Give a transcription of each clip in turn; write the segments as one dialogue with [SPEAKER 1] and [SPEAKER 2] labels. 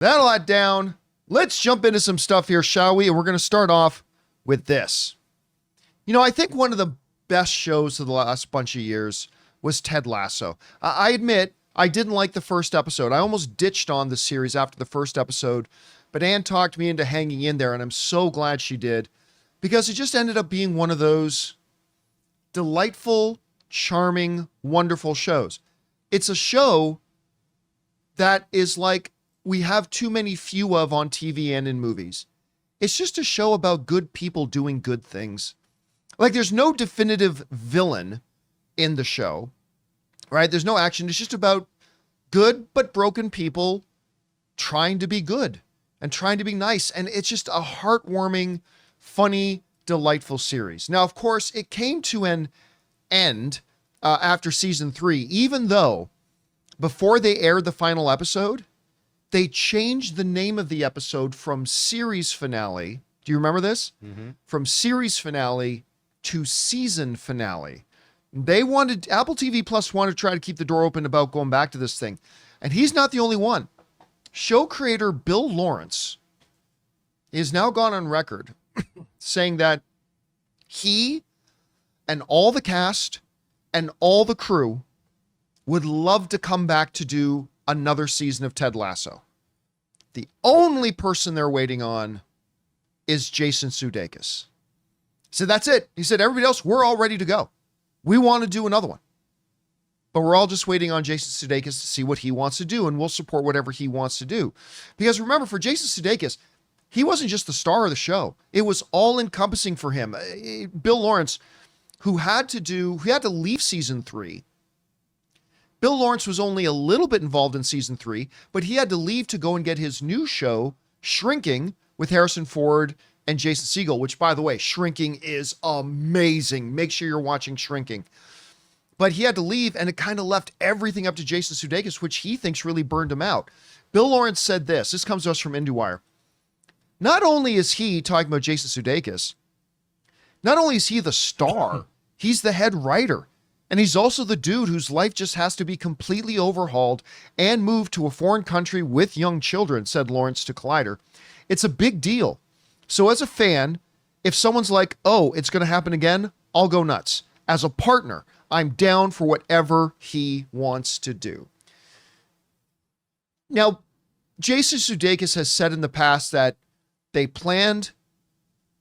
[SPEAKER 1] That a lot down. Let's jump into some stuff here, shall we? And we're going to start off with this. You know, I think one of the best shows of the last bunch of years was Ted Lasso. I admit I didn't like the first episode. I almost ditched on the series after the first episode, but Ann talked me into hanging in there, and I'm so glad she did, because it just ended up being one of those delightful, charming, wonderful shows. It's a show that is like we have too many few of on TV and in movies. It's just a show about good people doing good things. Like, there's no definitive villain in the show, right? There's no action. It's just about good but broken people trying to be good and trying to be nice. And it's just a heartwarming, funny, delightful series. Now, of course, it came to an end after season 3, even though before they aired the final episode, they changed the name of the episode from series finale. Do you remember this? Mm-hmm. From series finale to season finale. Apple TV Plus wanted to try to keep the door open about going back to this thing. And he's not the only one. Show creator Bill Lawrence is now gone on record saying that he and all the cast and all the crew would love to come back to do another season of Ted Lasso. The only person they're waiting on is Jason Sudeikis. So that's it. He said, everybody else, we're all ready to go. We want to do another one. But we're all just waiting on Jason Sudeikis to see what he wants to do, and we'll support whatever he wants to do. Because remember, for Jason Sudeikis, he wasn't just the star of the show. It was all encompassing for him. Bill Lawrence, who had to leave season 3. Bill Lawrence was only a little bit involved in season 3, but he had to leave to go and get his new show, Shrinking, with Harrison Ford and Jason Segel, which, by the way, Shrinking is amazing. Make sure you're watching Shrinking. But he had to leave, and it kind of left everything up to Jason Sudeikis, which he thinks really burned him out. Bill Lawrence said this. This comes to us from IndieWire. Not only is he, talking about Jason Sudeikis, not only is he the star, he's the head writer. And he's also the dude whose life just has to be completely overhauled and moved to a foreign country with young children, said Lawrence to Collider. It's a big deal. So as a fan, if someone's like, oh, it's going to happen again, I'll go nuts. As a partner, I'm down for whatever he wants to do. Now, Jason Sudeikis has said in the past that they planned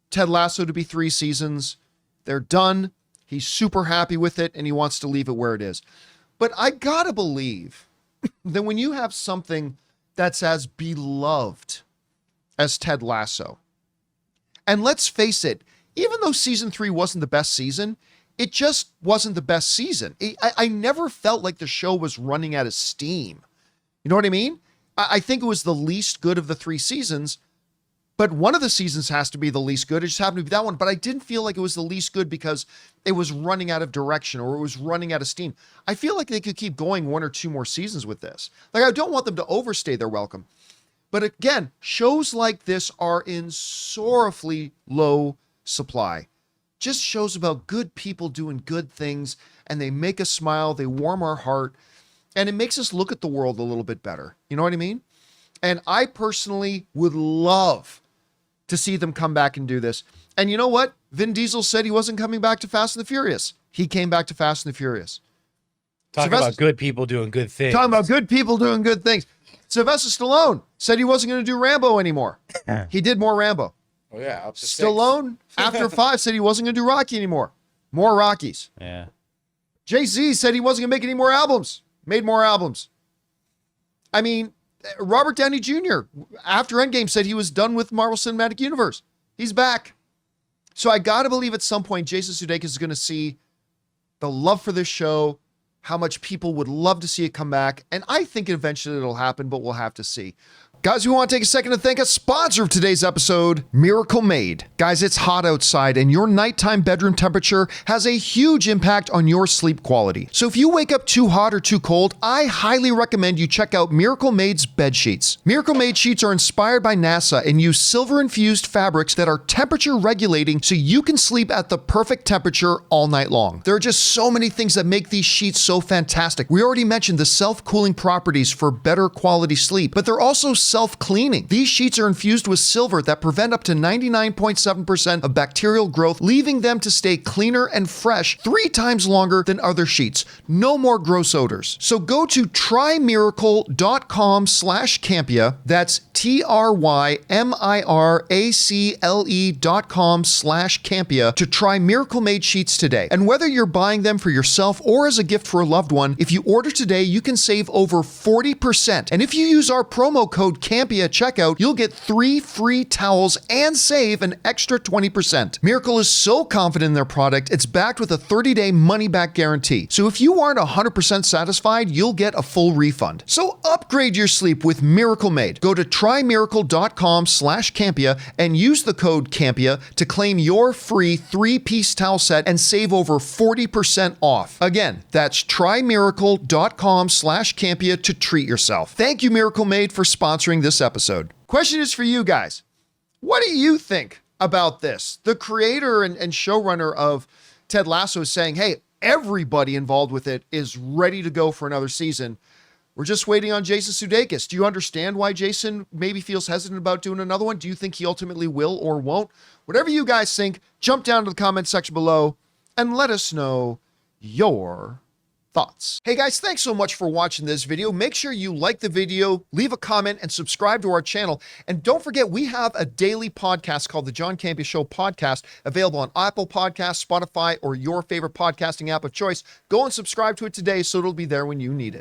[SPEAKER 1] Ted Lasso to be 3 seasons. They're done. He's super happy with it, and he wants to leave it where it is. But I gotta believe that when you have something that's as beloved as Ted Lasso, and let's face it, even though season 3 wasn't the best season, it just wasn't the best season. I never felt like the show was running out of steam. You know what I mean? I think it was the least good of the 3 seasons, but one of the seasons has to be the least good. It just happened to be that one. But I didn't feel like it was the least good because it was running out of direction or it was running out of steam. I feel like they could keep going 1 or 2 more seasons with this. Like, I don't want them to overstay their welcome. But again, shows like this are in sorrowfully low supply. Just shows about good people doing good things, and they make us smile, they warm our heart, and it makes us look at the world a little bit better. You know what I mean? And I personally would love to see them come back and do this. And you know what? Vin Diesel said he wasn't coming back to Fast and the Furious. He came back to Fast and the Furious.
[SPEAKER 2] Talking about good people doing good things.
[SPEAKER 1] Talking about good people doing good things. Sylvester Stallone said he wasn't going to do Rambo anymore. He did more Rambo.
[SPEAKER 3] Oh, yeah. Up to
[SPEAKER 1] Stallone,
[SPEAKER 3] 6.
[SPEAKER 1] after 5, said he wasn't going to do Rocky anymore. More Rockies.
[SPEAKER 2] Yeah.
[SPEAKER 1] Jay-Z said he wasn't going to make any more albums. Made more albums. I mean, Robert Downey Jr., after Endgame, said he was done with Marvel Cinematic Universe. He's back. So I got to believe at some point Jason Sudeikis is going to see the love for this show, how much people would love to see it come back. And I think eventually it'll happen, but we'll have to see. Guys, we want to take a second to thank a sponsor of today's episode, Miracle Made. Guys, it's hot outside and your nighttime bedroom temperature has a huge impact on your sleep quality. So if you wake up too hot or too cold, I highly recommend you check out Miracle Made's bed sheets. Miracle Made sheets are inspired by NASA and use silver-infused fabrics that are temperature regulating so you can sleep at the perfect temperature all night long. There are just so many things that make these sheets so fantastic. We already mentioned the self-cooling properties for better quality sleep, but they're also self-cleaning. These sheets are infused with silver that prevent up to 99.7% of bacterial growth, leaving them to stay cleaner and fresh 3 times longer than other sheets. No more gross odors. So go to trymiracle.com/Campea. That's TRYMIRACLE.com/Campea to try Miracle Made sheets today. And whether you're buying them for yourself or as a gift for a loved one, if you order today, you can save over 40%. And if you use our promo code Campea at checkout, you'll get 3 free towels and save an extra 20%. Miracle is so confident in their product, it's backed with a 30-day money-back guarantee. So if you aren't 100% satisfied, you'll get a full refund. So upgrade your sleep with Miracle Made. Go to trymiracle.com/Campea and use the code Campea to claim your free 3-piece towel set and save over 40% off. Again, that's trymiracle.com/Campea to treat yourself. Thank you, Miracle Made, for sponsoring this episode. Question is for you guys. What do you think about this? The creator and showrunner of Ted Lasso is saying, hey, everybody involved with it is ready to go for another season. We're just waiting on Jason Sudeikis. Do you understand why Jason maybe feels hesitant about doing another one? Do you think he ultimately will or won't? Whatever you guys think, jump down to the comment section below and let us know your thoughts. Hey guys, thanks so much for watching this video. Make sure you like the video, leave a comment, and subscribe to our channel. And don't forget, we have a daily podcast called the John Campea Show podcast, available on Apple Podcasts, Spotify, or your favorite podcasting app of choice. Go and subscribe to it today so it'll be there when you need it.